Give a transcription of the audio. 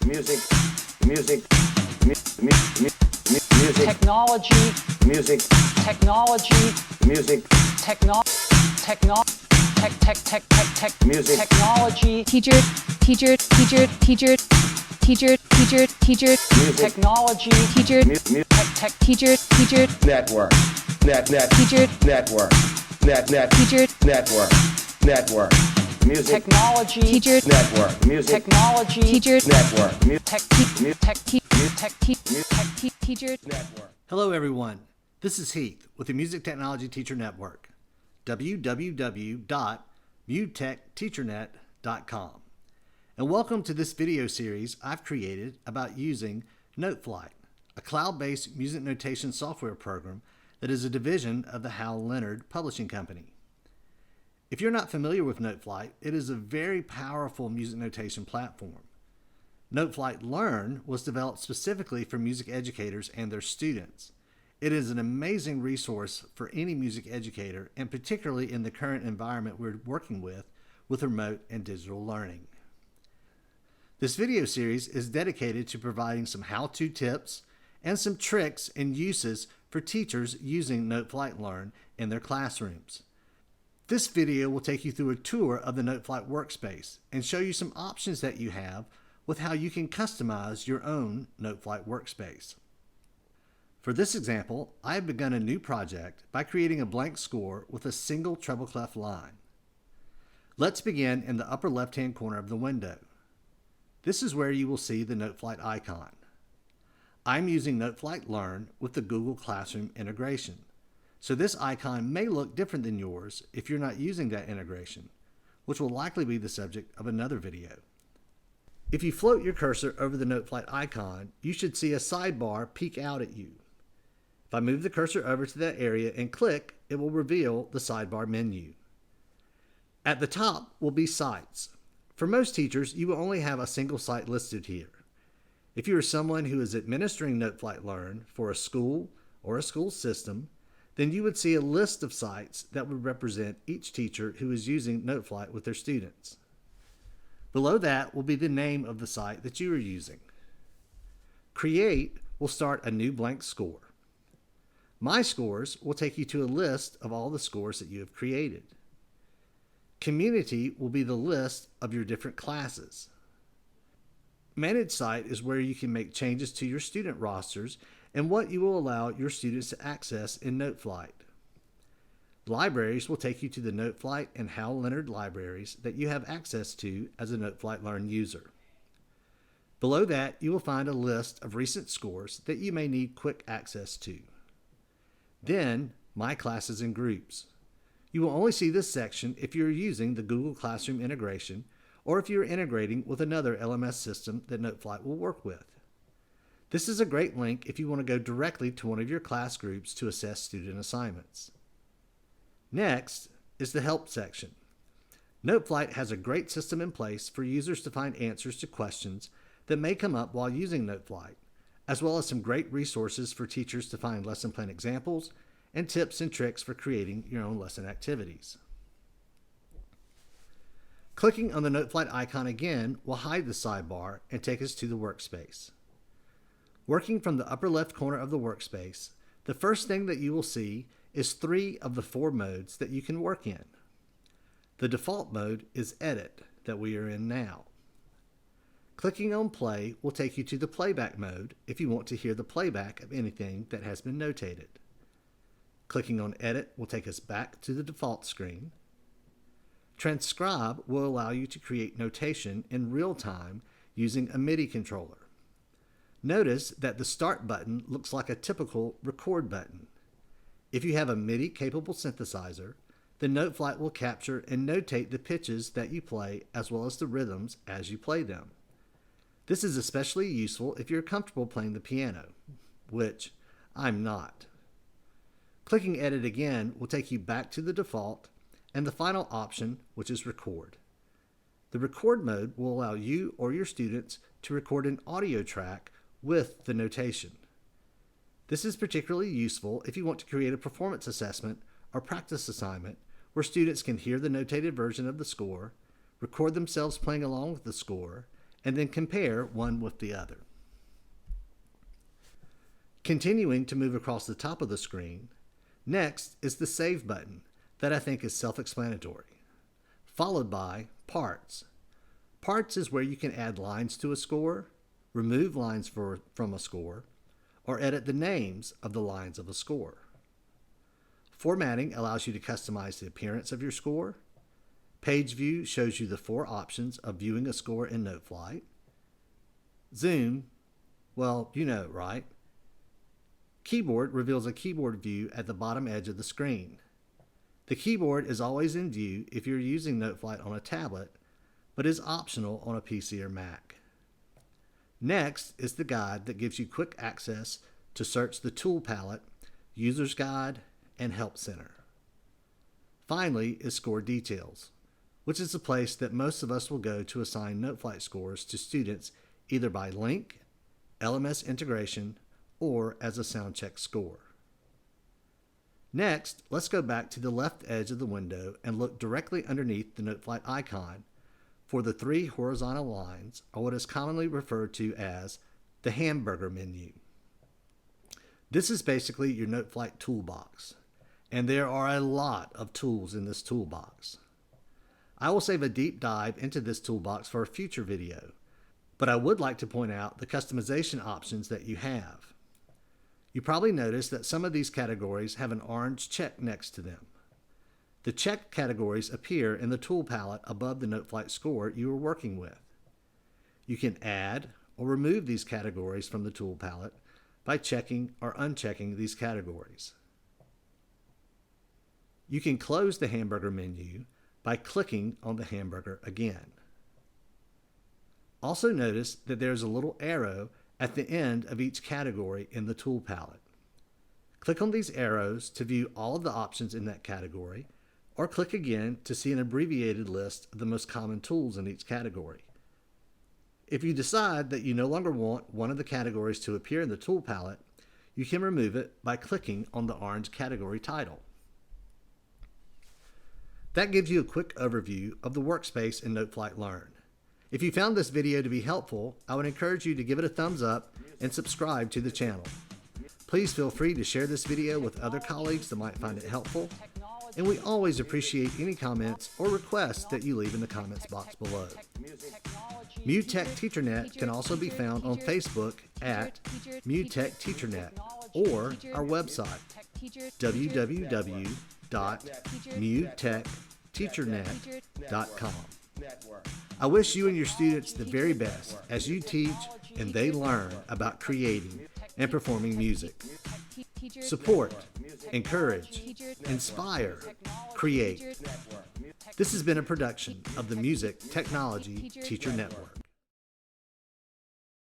music, music, music, technology, music, technology, music, music, technology, teacher, music, technology, teacher, teacher, network, teacher, network, teacher, network, music, technology, teacher, network, music, technology, teacher, network, teacher. network. Hello everyone, this is Heath with the Music Technology Teacher Network, www.mutechteachernet.com. And welcome to this video series I've created about using Noteflight, a cloud-based music notation software program that is a division of the Hal Leonard publishing company. If you're not familiar with Noteflight, it is a very powerful music notation platform. Noteflight Learn was developed specifically for music educators and their students. It is an amazing resource for any music educator, and particularly in the current environment we're working with remote and digital learning. This video series is dedicated to providing some how-to tips and some tricks and uses for teachers using Noteflight Learn in their classrooms. This video will take you through a tour of the Noteflight Workspace and show you some options that you have with how you can customize your own Noteflight Workspace. For this example, I have begun a new project by creating a blank score with a single treble clef line. Let's begin in the upper left-hand corner of the window. This is where you will see the Noteflight icon. I'm using Noteflight Learn with the Google Classroom integration, so this icon may look different than yours if you're not using that integration, which will likely be the subject of another video. If you float your cursor over the Noteflight icon, you should see a sidebar peek out at you. If I move the cursor over to that area and click, it will reveal the sidebar menu. At the top will be sites. For most teachers, you will only have a single site listed here. If you are someone who is administering Noteflight Learn for a school or a school system, then you would see a list of sites that would represent each teacher who is using Noteflight with their students. Below that will be the name of the site that you are using. Create will start a new blank score. My Scores will take you to a list of all the scores that you have created. Community will be the list of your different classes. Manage Site is where you can make changes to your student rosters and what you will allow your students to access in Noteflight. Libraries will take you to the Noteflight and Hal Leonard libraries that you have access to as a Noteflight Learn user. Below that, you will find a list of recent scores that you may need quick access to. Then, My Classes and Groups. You will only see this section if you're using the Google Classroom integration or if you're integrating with another LMS system that Noteflight will work with. This is a great link if you want to go directly to one of your class groups to assess student assignments. Next is the Help section. Noteflight has a great system in place for users to find answers to questions that may come up while using Noteflight, as well as some great resources for teachers to find lesson plan examples and tips and tricks for creating your own lesson activities. Clicking on the Noteflight icon again will hide the sidebar and take us to the workspace. Working from the upper left corner of the workspace, the first thing that you will see is 3 of the 4 modes that you can work in. The default mode is Edit, that we are in now. Clicking on Play will take you to the playback mode if you want to hear the playback of anything that has been notated. Clicking on Edit will take us back to the default screen. Transcribe will allow you to create notation in real time using a MIDI controller. Notice that the Start button looks like a typical record button. If you have a MIDI-capable synthesizer, then Noteflight will capture and notate the pitches that you play as well as the rhythms as you play them. This is especially useful if you're comfortable playing the piano, which I'm not. Clicking Edit again will take you back to the default and the final option, which is Record. The Record mode will allow you or your students to record an audio track with the notation. This is particularly useful if you want to create a performance assessment or practice assignment where students can hear the notated version of the score, record themselves playing along with the score, and then compare one with the other. Continuing to move across the top of the screen, next is the Save button that I think is self-explanatory, followed by Parts. Parts is where you can add lines to a score, remove lines from a score, or edit the names of the lines of a score. Formatting allows you to customize the appearance of your score. Page View shows you the 4 options of viewing a score in Noteflight. Zoom, well, you know it, right? Keyboard reveals a keyboard view at the bottom edge of the screen. The keyboard is always in view if you're using Noteflight on a tablet, but is optional on a PC or Mac. Next is the guide that gives you quick access to search the tool palette, User's Guide, and Help Center. Finally is Score Details, which is a place that most of us will go to assign Noteflight scores to students either by link, LMS integration, or as a soundcheck score. Next, let's go back to the left edge of the window and look directly underneath the Noteflight icon for the 3 horizontal lines, or what is commonly referred to as the hamburger menu. This is basically your Noteflight toolbox, and there are a lot of tools in this toolbox. I will save a deep dive into this toolbox for a future video, but I would like to point out the customization options that you have. You probably noticed that some of these categories have an orange check next to them. The checked categories appear in the tool palette above the Noteflight score you are working with. You can add or remove these categories from the tool palette by checking or unchecking these categories. You can close the hamburger menu by clicking on the hamburger again. Also notice that there's a little arrow at the end of each category in the tool palette. Click on these arrows to view all of the options in that category, or click again to see an abbreviated list of the most common tools in each category. If you decide that you no longer want one of the categories to appear in the tool palette, you can remove it by clicking on the orange category title. That gives you a quick overview of the Workspace in Noteflight Learn. If you found this video to be helpful, I would encourage you to give it a thumbs up and subscribe to the channel. Please feel free to share this video with other colleagues that might find it helpful, and we always appreciate any comments or requests that you leave in the comments box below. MuTech TeacherNet can also be found on Facebook at MuTech TeacherNet or our website www.mutechteachernet.com. I wish you and your students the very best as you teach and they learn about creating and performing music. Support, encourage, inspire, create. This has been a production of the Music Technology Teacher Network.